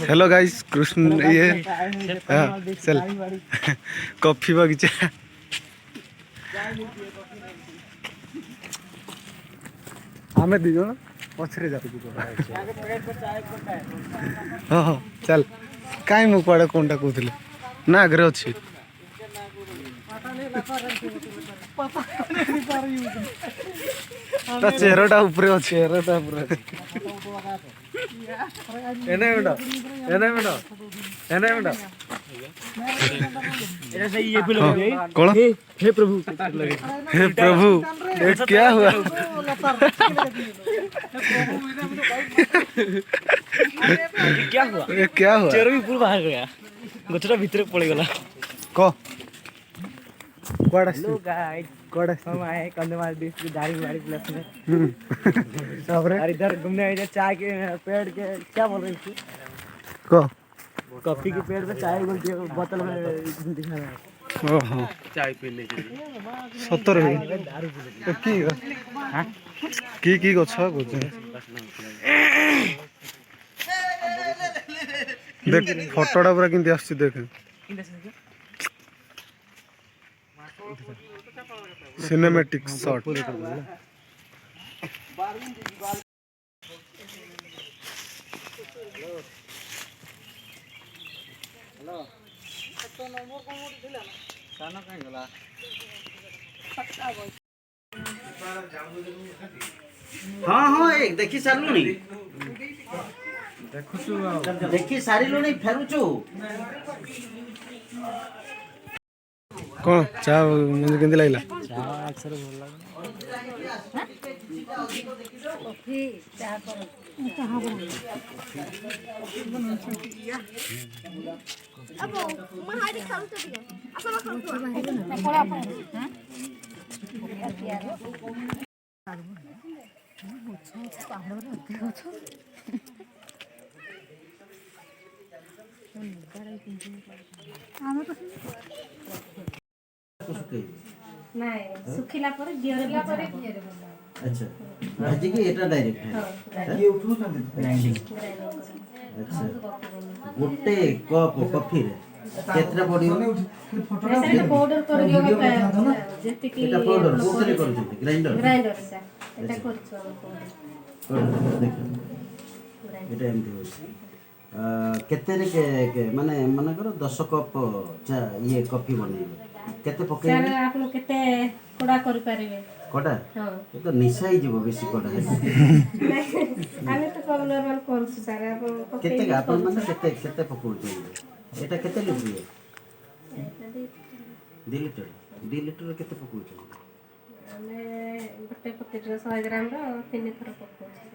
hello guys Krishna ये चल coffee बगीचा आमे दी जण पछरे जातु हाँ हाँ चल कहीं मु कुआड़े कोनटा कहूली ना आगे अच्छी चेहराटा ऊपर अच्छे चेहराटा ऊपर एने बेटा एने बेटा एने बेटा कौन हे प्रभु ये क्या हुआ क्या हुआ ये क्या हुआ चेहरा भी पूरा बाहर गया गछरा भीतर पड़े गला को कोड़ा हेलो गाइस कोड़ा हम आए कंधमाल डिस्ट्रिक्ट दारीवाड़ी प्लस में सब रे और इधर घूमने आए थे चाय के पेड़ के क्या बोल रहे थे को कॉफी के पेड़ पे चाय बोतल में दिखा रहा है ओहो चाय पीने के लिए 70 दारू की गछ देख फोटोटा पूरा केमती आछी देख सिनेमैटिक शॉट हेलो तो नंबर कोन थिला ना सानो काई गला हाँ हाँ एक देखी सारू नहीं देखी सारी लो नहीं फेरुचु कौन चा मुझे केंदी लागला चा अक्सर बोल लगा कॉफी चा कर कहां बोल अब महारी खाऊ तो दियो असला खाऊ तो कोला हां नहीं सुखिला पर गियर पर अच्छा भाजी के एटा डायरेक्ट है ये उठू ग्राइंडिंग अच्छा गोटे कप कॉफी रे केतरा पडियो ऐसे पाउडर कर दियो जेते की एटा पाउडर कोतरे कर दियो ग्राइंडर ग्राइंडर से एटा करछो पाउडर देख एटा एमती हो केते रे के माने माने करो 10 कप चा ये कॉफी बनेबे केते पके सर आप लोग केते कोडा कर पारिबे कोडा हां ये तो निशा ही जीवो बेसी कोडा आमे तो कम नॉर्मल करछु सर आप केते अपन माने केते केते पकउ छै एटा केते लीटर है 2 लीटर 2 लीटर केते पकउ छै आमे गोटे पैकेट 100 ग्राम रो 3 थर पकउ छै